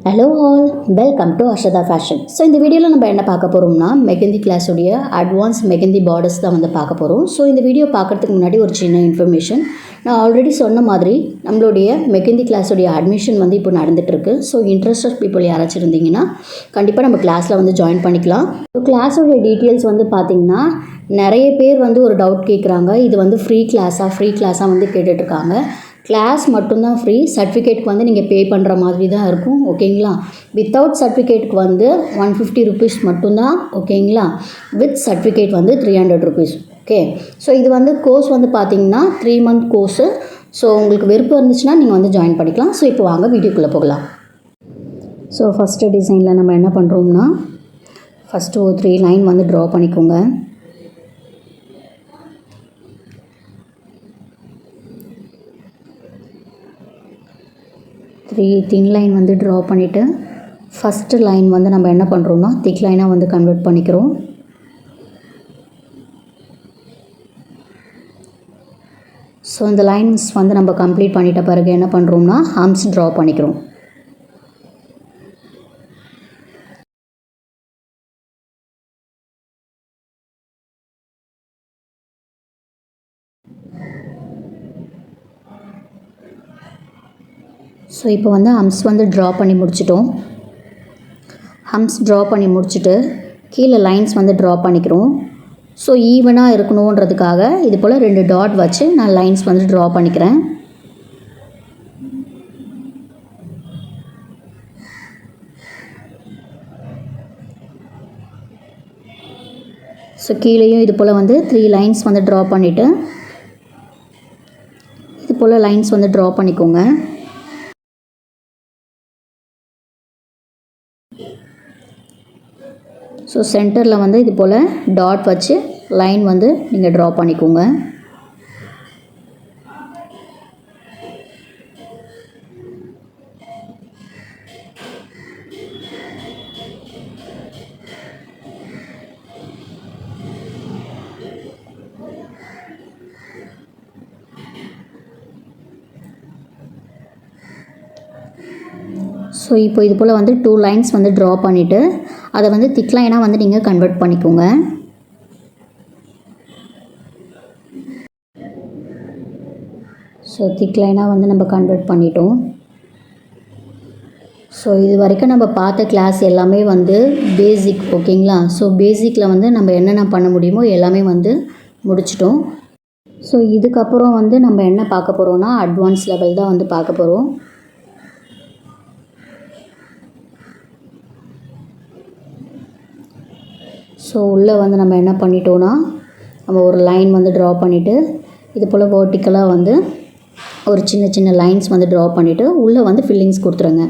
Hello all, welcome to Arshada fashion. So இந்த வீடியோவில் நம்ம என்ன பார்க்க போகிறோம்னா மெகந்தி கிளாஸுடைய அட்வான்ஸ் மெகந்தி பார்டர்ஸ் தான் வந்து பார்க்க போகிறோம். ஸோ இந்த வீடியோ பார்க்குறதுக்கு முன்னாடி ஒரு சின்ன இன்ஃபர்மேஷன். நான் ஆல்ரெடி சொன்ன மாதிரி நம்மளுடைய மெகந்தி கிளாஸுடைய அட்மிஷன் வந்து இப்போ நடந்துகிட்ருக்கு. ஸோ இன்ட்ரெஸ்டட் பீப்புள் யாராச்சும் இருந்தீங்கன்னா கண்டிப்பாக நம்ம கிளாஸில் வந்து ஜாயின் பண்ணிக்கலாம். ஸோ கிளாஸுடைய டீட்டெயில்ஸ் வந்து பார்த்திங்கன்னா நிறைய பேர் வந்து ஒரு டவுட் கேட்குறாங்க. இது வந்து ஃப்ரீ கிளாஸாக வந்து கேட்டுட்ருக்காங்க. கிளாஸ் மட்டும்தான் ஃப்ரீ, சர்டிஃபிகேட்டுக்கு வந்து நீங்கள் பே பண்ணுற மாதிரி தான் இருக்கும். ஓகேங்களா? வித்தவுட் சர்டிஃபிகேட்டுக்கு வந்து 150 ருபீஸ் மட்டும்தான். ஓகேங்களா? வித் சர்டிஃபிகேட் வந்து 300 ருபீஸ். ஓகே. ஸோ இது வந்து கோர்ஸ் வந்து பார்த்திங்கன்னா 3 மந்த் கோர்ஸு. ஸோ உங்களுக்கு விருப்பம் இருந்துச்சுன்னா நீங்கள் வந்து ஜாயின் பண்ணிக்கலாம். ஸோ இப்போ வாங்க வீடியோக்குள்ளே போகலாம். ஸோ ஃபஸ்ட்டு டிசைனில் நம்ம என்ன பண்ணுறோம்னா ஃபஸ்ட்டு ஒரு 3 லைன் வந்து ட்ரா பண்ணிக்கோங்க. தின் லைன் வந்து ட்ரா பண்ணிவிட்டு ஃபஸ்ட்டு லைன் வந்து நம்ம என்ன பண்ணுறோம்னா திக் லைனாக வந்து கன்வெர்ட் பண்ணிக்கிறோம். ஸோ இந்த லைன்ஸ் வந்து நம்ம கம்ப்ளீட் பண்ணிட்ட பிறகு என்ன பண்ணுறோம்னா ஹம்ஸ் ட்ரா பண்ணிக்கிறோம். ஸோ இப்போ வந்து ஹம்ஸ் வந்து ட்ரா பண்ணி முடிச்சிட்டோம். ஹம்ஸ் ட்ரா பண்ணி முடிச்சுட்டு கீழே லைன்ஸ் வந்து ட்ரா பண்ணிக்கிறோம். ஸோ ஈவனாக இருக்கணுன்றதுக்காக இது போல் 2 டாட் வச்சு நான் லைன்ஸ் வந்து ட்ரா பண்ணிக்கிறேன். ஸோ கீழேயும் இது போல் வந்து 3 லைன்ஸ் வந்து ட்ரா பண்ணிவிட்டு இது போல் லைன்ஸ் வந்து ட்ரா பண்ணிக்கோங்க. ஸோ சென்டரில் வந்து இது போல் டாட் வச்சு லைன் வந்து நீங்கள் ட்ரா பண்ணிக்கோங்க. ஸோ இப்போ இது போல் வந்து 2 லைன்ஸ் வந்து ட்ரா பண்ணிவிட்டு அதை வந்து திக் லைனாக வந்து நீங்கள் கன்வெர்ட் பண்ணிக்கோங்க. ஸோ திக் லைனாக வந்து நம்ம கன்வெர்ட் பண்ணிட்டோம். ஸோ இது வரைக்கும் நம்ம பார்த்த கிளாஸ் எல்லாமே வந்து பேசிக். ஓகேங்களா? ஸோ பேசிக்கில் வந்து நம்ம என்னென்ன பண்ண முடியுமோ எல்லாமே வந்து முடிச்சிட்டோம். ஸோ இதுக்கப்புறம் வந்து நம்ம என்ன பார்க்க போகிறோம்னா அட்வான்ஸ் லெவல் தான் வந்து பார்க்க போகிறோம். ஸோ உள்ளே வந்து நம்ம என்ன பண்ணிட்டோன்னா நம்ம ஒரு லைன் வந்து ட்ரா பண்ணிவிட்டு இது போல் வேர்ட்டிக்கலாக வந்து ஒரு சின்ன சின்ன லைன்ஸ் வந்து ட்ரா பண்ணிவிட்டு உள்ளே வந்து ஃபில்லிங்ஸ் கொடுத்துருங்க.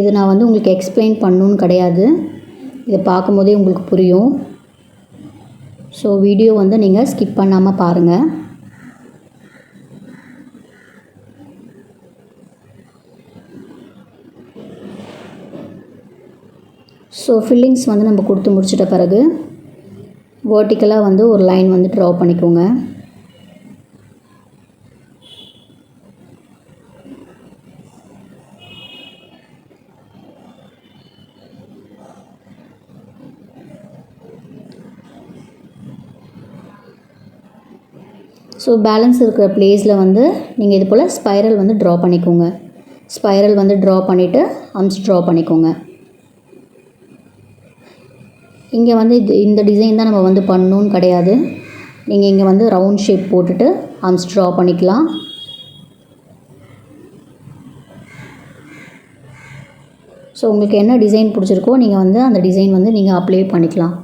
இது நான் வந்து உங்களுக்கு எக்ஸ்பிளைன் பண்ணணுன்னு கிடையாது, இதை பார்க்கும்போதே உங்களுக்கு புரியும். ஸோ வீடியோ வந்து நீங்கள் ஸ்கிப் பண்ணாமல் பாருங்கள். ஸோ ஃபில்லிங்ஸ் வந்து நம்ம கொடுத்து முடிச்சிட்ட பிறகு வேர்ட்டிக்கலாக வந்து ஒரு லைன் வந்து ட்ரா பண்ணிக்கோங்க. ஸோ பேலன்ஸ் இருக்கிற பிளேஸில் வந்து நீங்கள் இது போல் ஸ்பைரல் வந்து ட்ரா பண்ணிக்கோங்க. ஸ்பைரல் வந்து ட்ரா பண்ணிவிட்டு ஹம்ஸ் ட்ரா பண்ணிக்கோங்க. இங்கே வந்து இந்த டிசைன் தான் நம்ம வந்து பண்ணணுன்னு கிடையாது. நீங்கள் இங்கே வந்து ரவுண்ட் ஷேப் போட்டுட்டு ஹம்ஸ் ட்ரா பண்ணிக்கலாம். ஸோ உங்களுக்கு என்ன டிசைன் பிடிச்சிருக்கோ நீங்கள் வந்து அந்த டிசைன் வந்து நீங்கள் அப்ளை பண்ணிக்கலாம்.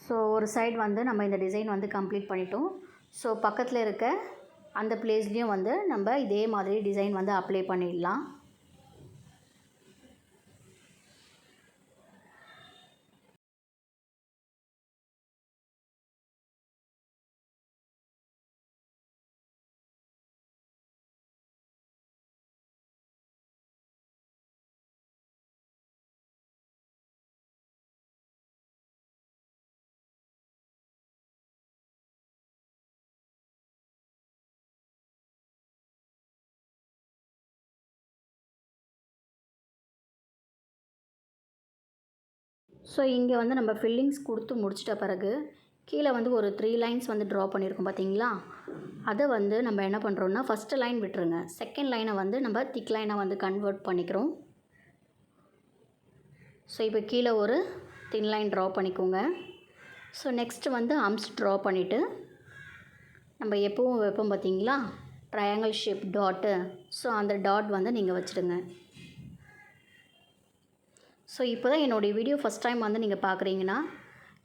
ஸோ ஒரு சைடு வந்து நம்ம இந்த டிசைன் வந்து கம்ப்ளீட் பண்ணிட்டோம். ஸோ பக்கத்தில் இருக்க அந்த பிளேஸ்லேயும் வந்து நம்ம இதே மாதிரி டிசைன் வந்து அப்ளை பண்ணிடலாம். ஸோ இங்கே வந்து நம்ம ஃபில்லிங்ஸ் கொடுத்து முடிச்சிட்ட பிறகு கீழே வந்து ஒரு 3 லைன்ஸ் வந்து ட்ரா பண்ணியிருக்கோம் பார்த்தீங்களா, அதை வந்து நம்ம என்ன பண்ணுறோம்னா ஃபஸ்ட்டு லைன் விட்டுருங்க. செகண்ட் லைனை வந்து நம்ம திக் லைனை வந்து கன்வெர்ட் பண்ணிக்கிறோம். ஸோ இப்போ கீழே ஒரு தின் லைன் ட்ரா பண்ணிக்கோங்க. ஸோ நெக்ஸ்ட்டு வந்து ஆர்ம்ஸ் ட்ரா பண்ணிவிட்டு நம்ம எப்பவும் வைப்போம் பார்த்தீங்களா ட்ரையாங்கிள் ஷேப் டாட்டு, ஸோ அந்த டாட் வந்து நீங்கள் வச்சுடுங்க. ஸோ இப்போ தான் என்னுடைய வீடியோ ஃபஸ்ட் டைம் வந்து நீங்கள் பார்க்குறீங்கன்னா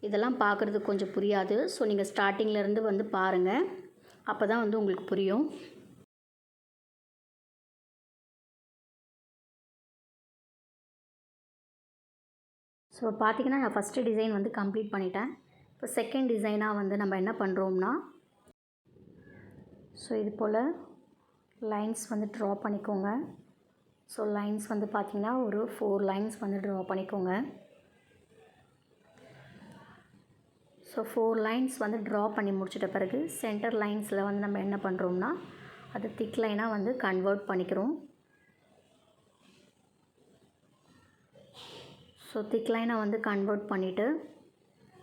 இதெல்லாம் பார்க்குறதுக்கு கொஞ்சம் புரியாது. ஸோ நீங்கள் ஸ்டார்டிங்லேருந்து வந்து பாருங்கள், அப்போ தான் வந்து உங்களுக்கு புரியும். ஸோ பார்த்திங்கன்னா நான் ஃபஸ்ட்டு டிசைன் வந்து கம்ப்ளீட் பண்ணிட்டேன். இப்போ செகண்ட் டிசைனாக வந்து நம்ம என்ன பண்ணுறோம்னா, ஸோ இது போல் லைன்ஸ் வந்து ட்ரா பண்ணிக்கோங்க. ஸோ லைன்ஸ் வந்து பார்த்திங்கன்னா ஒரு 4 லைன்ஸ் வந்து ட்ரா பண்ணிக்கோங்க. ஸோ 4 லைன்ஸ் வந்து ட்ரா பண்ணி முடிச்சிட்ட பிறகு சென்டர் லைன்ஸில் வந்து நம்ம என்ன பண்ணுறோம்னா அது திக் லைனாக வந்து கன்வெர்ட் பண்ணிக்கிறோம். ஸோ திக் லைனாக வந்து கன்வெர்ட் பண்ணிவிட்டு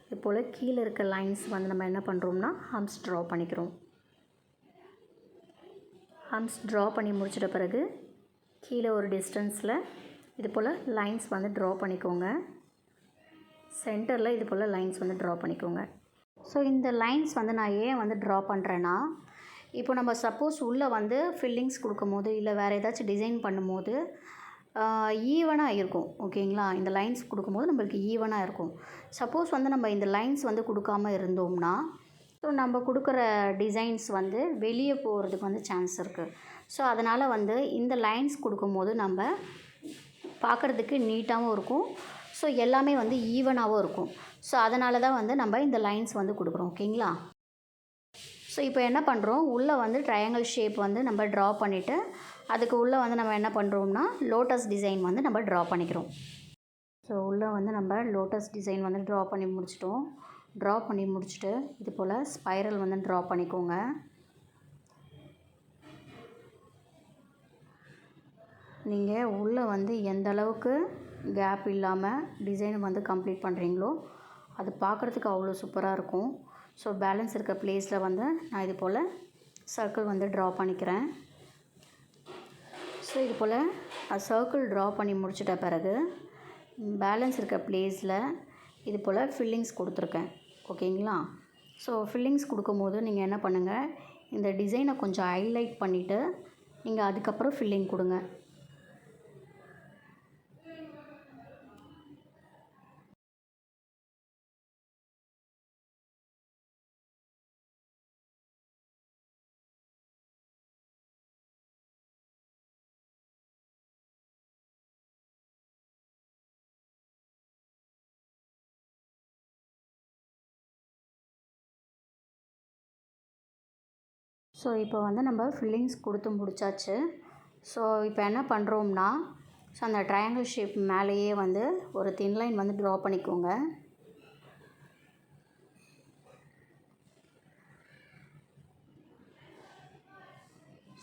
இது போல் கீழே இருக்க லைன்ஸ் வந்து நம்ம என்ன பண்ணுறோம்னா ஹம்ஸ் ட்ரா பண்ணிக்கிறோம். ஹம்ஸ் ட்ரா பண்ணி முடிச்சிட்ட பிறகு கீழே ஒரு டிஸ்டன்ஸில் இது போல் லைன்ஸ் வந்து ட்ரா பண்ணிக்கோங்க. சென்டரில் இது போல் லைன்ஸ் வந்து ட்ரா பண்ணிக்கோங்க. ஸோ இந்த லைன்ஸ் வந்து நான் ஏன் வந்து ட்ரா பண்ணுறேன்னா, இப்போ நம்ம சப்போஸ் உள்ளே வந்து ஃபில்லிங்ஸ் கொடுக்கும்போது இல்லை வேறு ஏதாச்சும் டிசைன் பண்ணும்போது ஈவனாக இருக்கும். ஓகேங்களா, இந்த லைன்ஸ் கொடுக்கும்போது நம்மளுக்கு ஈவனாக இருக்கும். சப்போஸ் வந்து நம்ம இந்த லைன்ஸ் வந்து கொடுக்காம இருந்தோம்னா ஸோ நம்ம கொடுக்குற டிசைன்ஸ் வந்து வெளியே போகிறதுக்கு வந்து சான்ஸ் இருக்குது. ஸோ அதனால் வந்து இந்த லைன்ஸ் கொடுக்கும்போது நம்ம பார்க்குறதுக்கு நீட்டாகவும் இருக்கும். ஸோ எல்லாமே வந்து ஈவனாகவும் இருக்கும். ஸோ அதனால தான் வந்து நம்ம இந்த லைன்ஸ் வந்து கொடுக்குறோம். ஓகேங்களா, ஸோ இப்போ என்ன பண்ணுறோம், உள்ளே வந்து ட்ரையாங்கிள் ஷேப் வந்து நம்ம ட்ரா பண்ணிவிட்டு அதுக்கு உள்ளே வந்து நம்ம என்ன பண்ணுறோம்னா லோட்டஸ் டிசைன் வந்து நம்ம ட்ரா பண்ணிக்கிறோம். ஸோ உள்ளே வந்து நம்ம லோட்டஸ் டிசைன் வந்து ட்ரா பண்ணி முடிச்சிட்டோம். ட்ரா பண்ணி முடிச்சுட்டு இது போல் ஸ்பைரல் வந்து ட்ரா பண்ணிக்கோங்க. நீங்கள் உள்ளே வந்து எந்த அளவுக்கு கேப் இல்லாமல் டிசைனை வந்து கம்ப்ளீட் பண்ணுறீங்களோ அது பார்க்குறதுக்கு அவ்வளோ சூப்பராக இருக்கும். ஸோ பேலன்ஸ் இருக்க பிளேஸில் வந்து நான் இது போல் சர்க்கிள் வந்து ட்ரா பண்ணிக்கிறேன். ஸோ இது போல் சர்க்கிள் ட்ரா பண்ணி முடிச்சிட்ட பிறகு பேலன்ஸ் இருக்க பிளேஸில் இது போல் ஃபில்லிங்ஸ் கொடுத்துருக்கேன். ஓகேங்களா, ஸோ ஃபில்லிங்ஸ் கொடுக்கும்போது நீங்கள் என்ன பண்ணுங்கள், இந்த டிசைனை கொஞ்சம் ஹைலைட் பண்ணிவிட்டு நீங்கள் அதுக்கப்புறம் ஃபில்லிங் கொடுங்க. ஸோ இப்போ வந்து நம்ம ஃபில்லிங்ஸ் கொடுத்து முடிச்சாச்சு. ஸோ இப்போ என்ன பண்ணுறோம்னா ஸோ அந்த ட்ரையாங்கிள் ஷேப் மேலேயே வந்து ஒரு தின் லைன் வந்து ட்ரா பண்ணிக்கோங்க.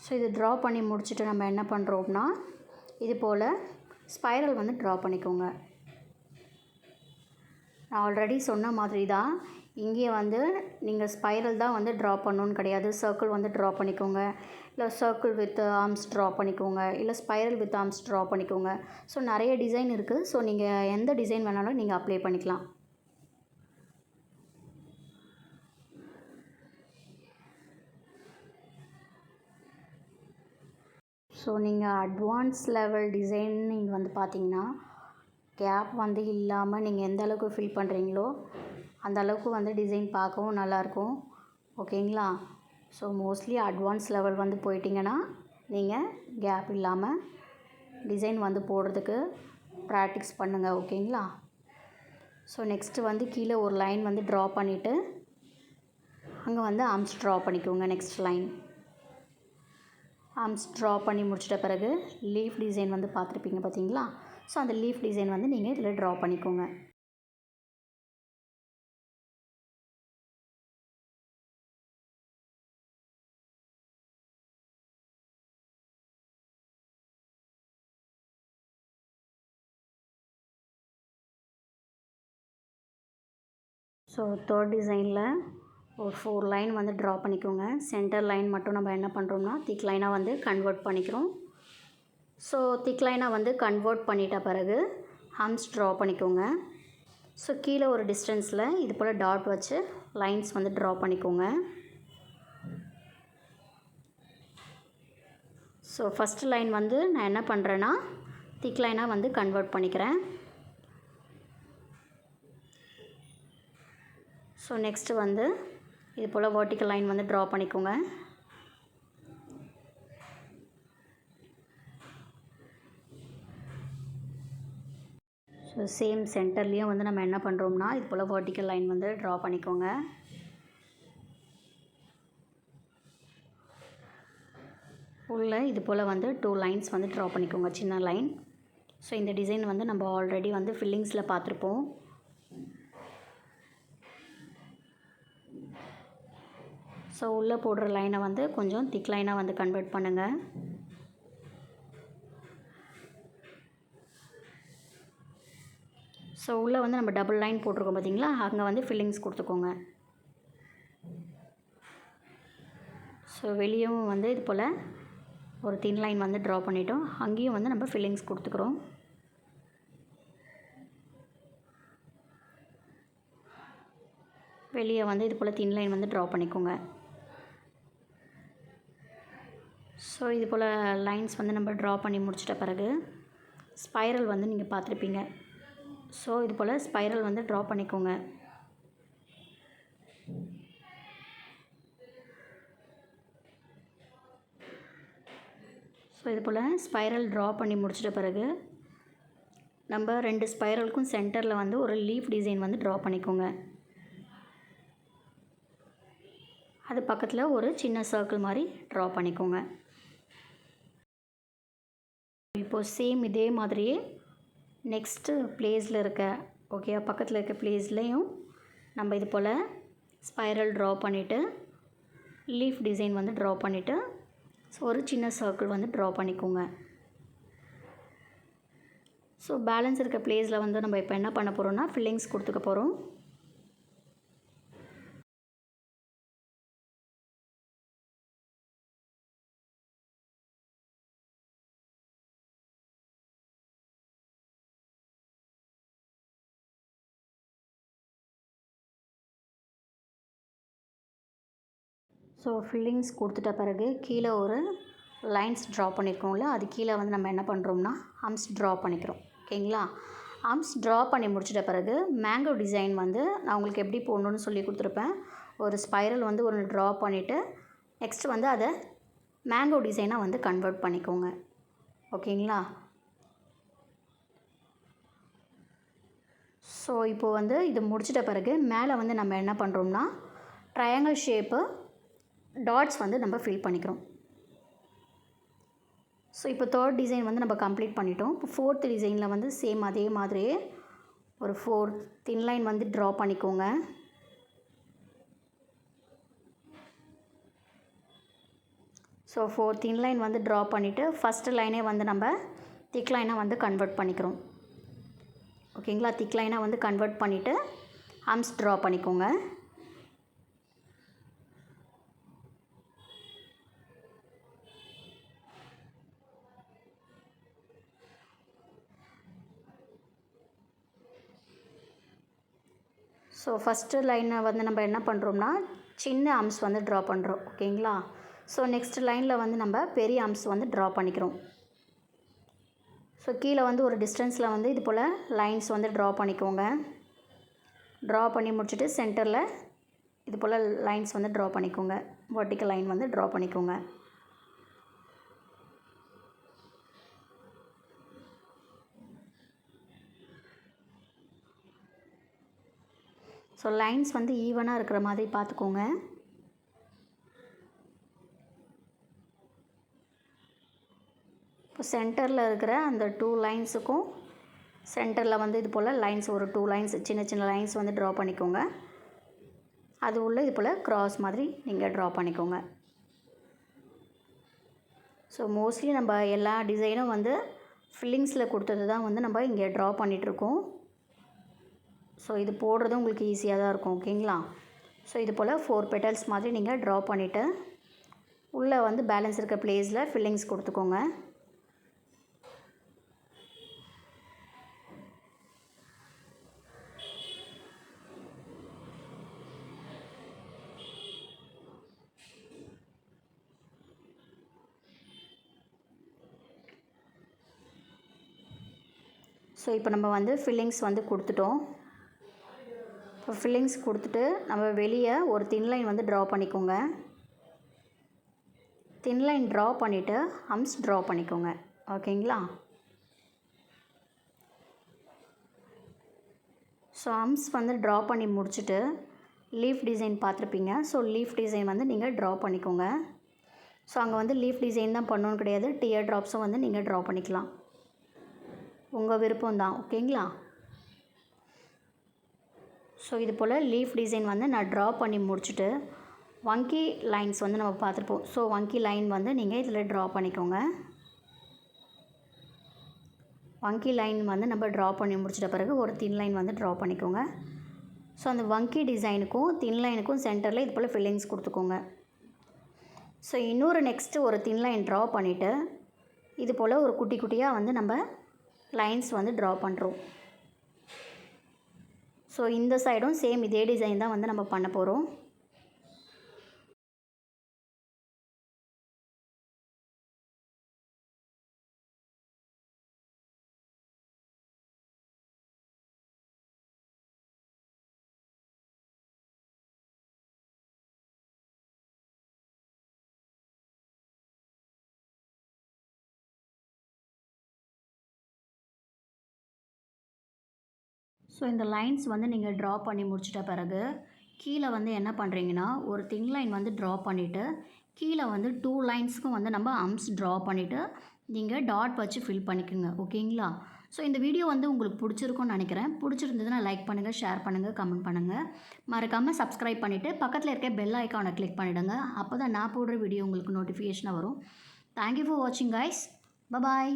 ஸோ இது ட்ரா பண்ணி முடிச்சுட்டு நம்ம என்ன பண்ணுறோம்னா இது போல் ஸ்பைரல் வந்து ட்ரா பண்ணிக்கோங்க. நான் ஆல்ரெடி சொன்ன மாதிரி தான் இங்கே வந்து நீங்கள் ஸ்பைரல் தான் வந்து ட்ரா பண்ணணுன்னு கிடையாது. சர்க்கிள் வந்து ட்ரா பண்ணிக்கோங்க, இல்லை சர்க்கிள் வித் ஆர்ம்ஸ் ட்ரா பண்ணிக்கோங்க, இல்லை ஸ்பைரல் வித் ஆர்ம்ஸ் ட்ரா பண்ணிக்கோங்க. ஸோ நிறைய டிசைன் இருக்குது. ஸோ நீங்கள் எந்த டிசைன் வேணாலும் நீங்கள் அப்ளை பண்ணிக்கலாம். ஸோ நீங்கள் அட்வான்ஸ் லெவல் டிசைன் நீங்கள் வந்து பார்த்தீங்கன்னா கேப் வந்து இல்லாமல் நீங்கள் எந்த அளவுக்கு ஃபில் பண்ணுறீங்களோ அந்த அளவுக்கு வந்து டிசைன் பார்க்கவும் நல்லாயிருக்கும். ஓகேங்களா, ஸோ மோஸ்ட்லி அட்வான்ஸ் லெவல் வந்து போயிட்டிங்கன்னா நீங்கள் கேப் இல்லாமல் டிசைன் வந்து போடுறதுக்கு ப்ராக்டிஸ் பண்ணுங்கள். ஓகேங்களா, ஸோ நெக்ஸ்ட்டு வந்து கீழே ஒரு லைன் வந்து ட்ரா பண்ணிவிட்டு அங்கே வந்து ஆர்ம்ஸ் ட்ரா பண்ணிக்கோங்க. நெக்ஸ்ட் லைன் ஆர்ம்ஸ் ட்ரா பண்ணி முடிச்சிட்ட பிறகு லீஃப் டிசைன் வந்து பார்த்துருப்பீங்க பார்த்தீங்களா. ஸோ அந்த லீஃப் டிசைன் வந்து நீங்கள் இதில் ட்ரா பண்ணிக்கோங்க. ஸோ தேர்ட் டிசைனில் ஒரு 4 லைன் வந்து ட்ரா பண்ணிக்கோங்க. சென்டர் லைன் மட்டும் நம்ம என்ன பண்ணுறோம்னா திக் லைனாக வந்து கன்வெர்ட் பண்ணிக்கிறோம். ஸோ திக் லைனாக வந்து கன்வெர்ட் பண்ணிட்ட பிறகு ஹம்ஸ் ட்ரா பண்ணிக்கோங்க. ஸோ கீழே ஒரு டிஸ்டன்ஸில் இது போல் டாட் வச்சு லைன்ஸ் வந்து ட்ரா பண்ணிக்கோங்க. ஸோ ஃபஸ்ட்டு லைன் வந்து நான் என்ன பண்ணுறேன்னா திக் லைனாக வந்து கன்வெர்ட் பண்ணிக்கிறேன். ஸோ நெக்ஸ்ட்டு வந்து இது போல் வெர்டிக்கல் லைன் வந்து ட்ரா பண்ணிக்கோங்க. ஸோ சேம் சென்டர்லேயும் வந்து நம்ம என்ன பண்ணுறோம்னா இது போல் வெர்டிக்கல் லைன் வந்து ட்ரா பண்ணிக்கோங்க. உள்ள இது போல் வந்து 2 லைன்ஸ் வந்து ட்ரா பண்ணிக்கோங்க, சின்ன லைன். ஸோ இந்த டிசைன் வந்து நம்ம ஆல்ரெடி வந்து ஃபில்லிங்ஸில் பார்த்துருப்போம். ஸோ உள்ளே போடுற லைனை வந்து கொஞ்சம் திக் லைனாக வந்து கன்வெர்ட் பண்ணுங்கள். ஸோ உள்ளே வந்து நம்ம டபுள் லைன் போட்டிருக்கோம் பார்த்தீங்களா, அங்கே வந்து ஃபில்லிங்ஸ் கொடுத்துக்கோங்க. ஸோ வெளியவும் வந்து இது போல் ஒரு தின் லைன் வந்து ட்ரா பண்ணிட்டோம். அங்கேயும் வந்து நம்ம ஃபில்லிங்ஸ் கொடுத்துக்கிறோம். வெளியே வந்து இது போல் தின் லைன் வந்து ட்ரா பண்ணிக்கோங்க. ஸோ இது போல் லைன்ஸ் வந்து நம்ம ட்ரா பண்ணி முடிச்சிட்ட பிறகு ஸ்பைரல் வந்து நீங்கள் பார்த்துருப்பீங்க. ஸோ இது போல் ஸ்பைரல் வந்து ட்ரா பண்ணிக்கோங்க. ஸோ இது போல் ஸ்பைரல் ட்ரா பண்ணி முடிச்சிட்ட பிறகு நம்ம 2 ஸ்பைரலுக்கும் சென்டரில் வந்து ஒரு லீஃப் டிசைன் வந்து ட்ரா பண்ணிக்கோங்க. அது பக்கத்தில் ஒரு சின்ன சர்க்கிள் மாதிரி ட்ரா பண்ணிக்கோங்க. இப்போது சேம் இதே மாதிரியே நெக்ஸ்ட்டு பிளேஸில் இருக்க பக்கத்தில் இருக்க பிளேஸ்லேயும் நம்ம இது போல் ஸ்பைரல் ட்ரா பண்ணிவிட்டு லீஃப் டிசைன் வந்து ட்ரா பண்ணிவிட்டு ஸோ ஒரு சின்ன சர்க்கிள் வந்து ட்ரா பண்ணிக்கோங்க. ஸோ பேலன்ஸ் இருக்க பிளேஸில் வந்து நம்ம இப்போ என்ன பண்ண போகிறோம்னா ஃபில்லிங்ஸ் கொடுத்துக்க போகிறோம். ஸோ ஃபில்லிங்ஸ் கொடுத்துட்ட பிறகு கீழே ஒரு லைன்ஸ் ட்ரா பண்ணியிருக்கோம்ல, அது கீழே வந்து நம்ம என்ன பண்ணுறோம்னா ஹம்ஸ் ட்ரா பண்ணிக்கிறோம். ஓகேங்களா? ஹம்ஸ் ட்ரா பண்ணி முடிச்சிட்ட பிறகு மேங்கோ டிசைன் வந்து நான் உங்களுக்கு எப்படி போடணுன்னு சொல்லி கொடுத்துருப்பேன். ஒரு ஸ்பைரல் வந்து ஒன்று ட்ரா பண்ணிவிட்டு நெக்ஸ்ட் வந்து அதை மேங்கோ டிசைனாக வந்து கன்வெர்ட் பண்ணிக்கோங்க. ஓகேங்களா? ஸோ இப்போது வந்து இது முடிச்சிட்ட பிறகு மேலே வந்து நம்ம என்ன பண்ணுறோம்னா ட்ரையாங்கிள் ஷேப்பு டாட்ஸ் வந்து நம்ம ஃபில் பண்ணிக்கிறோம். ஸோ இப்போ தேர்ட் டிசைன் வந்து நம்ம கம்ப்ளீட் பண்ணிட்டோம். இப்போ ஃபோர்த் டிசைனில் வந்து சேம் அதே மாதிரியே ஒரு 4 தின் லைன் வந்து ட்ரா பண்ணிக்கோங்க. ஸோ 4 தின் லைன் வந்து ட்ரா பண்ணிவிட்டு ஃபஸ்ட்டு லைனே வந்து நம்ம திக் லைனாக வந்து கன்வெர்ட் பண்ணிக்கிறோம். ஓகேங்களா? திக் லைனாக வந்து கன்வெர்ட் பண்ணிவிட்டு ஹம்ஸ் ட்ரா பண்ணிக்கோங்க. ஸோ ஃபஸ்ட்டு லைனை வந்து நம்ம என்ன பண்ணுறோம்னா சின்ன ஹம்ஸ் வந்து ட்ரா பண்ணுறோம். ஓகேங்களா? ஸோ நெக்ஸ்ட் லைனில் வந்து நம்ம பெரிய ஹம்ஸ் வந்து ட்ரா பண்ணிக்கிறோம். ஸோ கீழே வந்து ஒரு டிஸ்டன்ஸில் வந்து இது போல் லைன்ஸ் வந்து ட்ரா பண்ணிக்கோங்க. ட்ரா பண்ணி முடிச்சுட்டு சென்டரில் இது போல் லைன்ஸ் வந்து ட்ரா பண்ணிக்கோங்க. வெர்டிக்கல் லைன் வந்து ட்ரா பண்ணிக்கோங்க. ஸோ லைன்ஸ் வந்து ஈவனாக இருக்கிற மாதிரி பார்த்துக்கோங்க. இப்போ சென்டரில் இருக்கிற அந்த 2 லைன்ஸுக்கும் சென்டரில் வந்து இது போல் லைன்ஸ் ஒரு 2 லைன்ஸ் சின்ன சின்ன லைன்ஸ் வந்து ட்ரா பண்ணிக்கோங்க. அது உள்ள இது போல் க்ராஸ் மாதிரி நீங்கள் ட்ரா பண்ணிக்கோங்க. ஸோ மோஸ்ட்லி நம்ம எல்லா டிசைனும் வந்து ஃபில்லிங்ஸில் கொடுத்தது தான் வந்து நம்ம இங்கே ட்ரா பண்ணிகிட்ருக்கோம். ஸோ இது போடுறது உங்களுக்கு ஈஸியாக தான் இருக்கும். ஓகேங்களா? ஸோ இது போல் 4 பெட்டல்ஸ் மாதிரி நீங்கள் ட்ரா பண்ணிவிட்டு உள்ளே வந்து பேலன்ஸ் இருக்க ப்ளேஸில் ஃபில்லிங்ஸ் கொடுத்துக்கோங்க. ஸோ இப்போ நம்ம வந்து ஃபில்லிங்ஸ் வந்து கொடுத்துட்டோம். இப்போ ஃபில்லிங்ஸ் கொடுத்துட்டு நம்ம வெளியே ஒரு தின் லைன் வந்து ட்ரா பண்ணிக்கோங்க. தின் லைன் ட்ரா பண்ணிவிட்டு ஹம்ஸ் ட்ரா பண்ணிக்கோங்க. ஓகேங்களா? ஸோ ஹம்ஸ் வந்து ட்ரா பண்ணி முடிச்சுட்டு லீஃப் டிசைன் பார்த்துருப்பீங்க. ஸோ லீஃப் டிசைன் வந்து நீங்கள் ட்ரா பண்ணிக்கோங்க. ஸோ அங்கே வந்து லீஃப் டிசைன் தான் பண்ணணும்னு கிடையாது, டியர் ட்ராப்ஸும் வந்து நீங்கள் ட்ரா பண்ணிக்கலாம். உங்கள் விருப்பம் தான். ஓகேங்களா? ஸோ இது போல் லீஃப் டிசைன் வந்து நான் ட்ரா பண்ணி முடிச்சுட்டு வங்கி லைன்ஸ் வந்து நம்ம பார்த்துருப்போம். ஸோ வங்கி லைன் வந்து நீங்கள் இதில் ட்ரா பண்ணிக்கோங்க. வங்கி லைன் வந்து நம்ம ட்ரா பண்ணி முடிச்சிட்ட பிறகு ஒரு தின் லைன் வந்து ட்ரா பண்ணிக்கோங்க. ஸோ அந்த வங்கி டிசைனுக்கும் தின் லைனுக்கும் சென்டரில் இது போல் ஃபில்லிங்ஸ் கொடுத்துக்கோங்க. ஸோ இன்னொரு நெக்ஸ்ட்டு ஒரு தின் லைன் ட்ரா பண்ணிவிட்டு இது போல் ஒரு குட்டி குட்டியாக வந்து நம்ம லைன்ஸ் வந்து ட்ரா பண்ணுறோம். ஸோ இந்த சைடும் சேம் இதே டிசைன் தான் வந்து நம்ம பண்ண போகிறோம். ஸோ இந்த லைன்ஸ் வந்து நீங்கள் ட்ரா பண்ணி முடிச்சிட்ட பிறகு கீழே வந்து என்ன பண்ணுறீங்கன்னா ஒரு தின் லைன் வந்து ட்ரா பண்ணிவிட்டு கீழே வந்து 2 லைன்ஸ்க்கும் வந்து நம்ம ஹம்ஸ் ட்ரா பண்ணிவிட்டு நீங்கள் டாட் வச்சு ஃபில் பண்ணிக்கோங்க. ஓகேங்களா? ஸோ இந்த வீடியோ வந்து உங்களுக்கு பிடிச்சிருக்கும்னு நினைக்கிறேன். பிடிச்சிருந்ததுன்னா லைக் பண்ணுங்கள், ஷேர் பண்ணுங்கள், கமெண்ட் பண்ணுங்கள். மறக்காமல் சப்ஸ்கிரைப் பண்ணிவிட்டு பக்கத்தில் இருக்க பெல் ஐக்கானை கிளிக் பண்ணிவிடுங்க. அப்போ தான் நான் போடுற வீடியோ உங்களுக்கு நோட்டிஃபிகேஷனாக வரும். தேங்க்யூ ஃபார் வாட்சிங் கைஸ். பபாய்.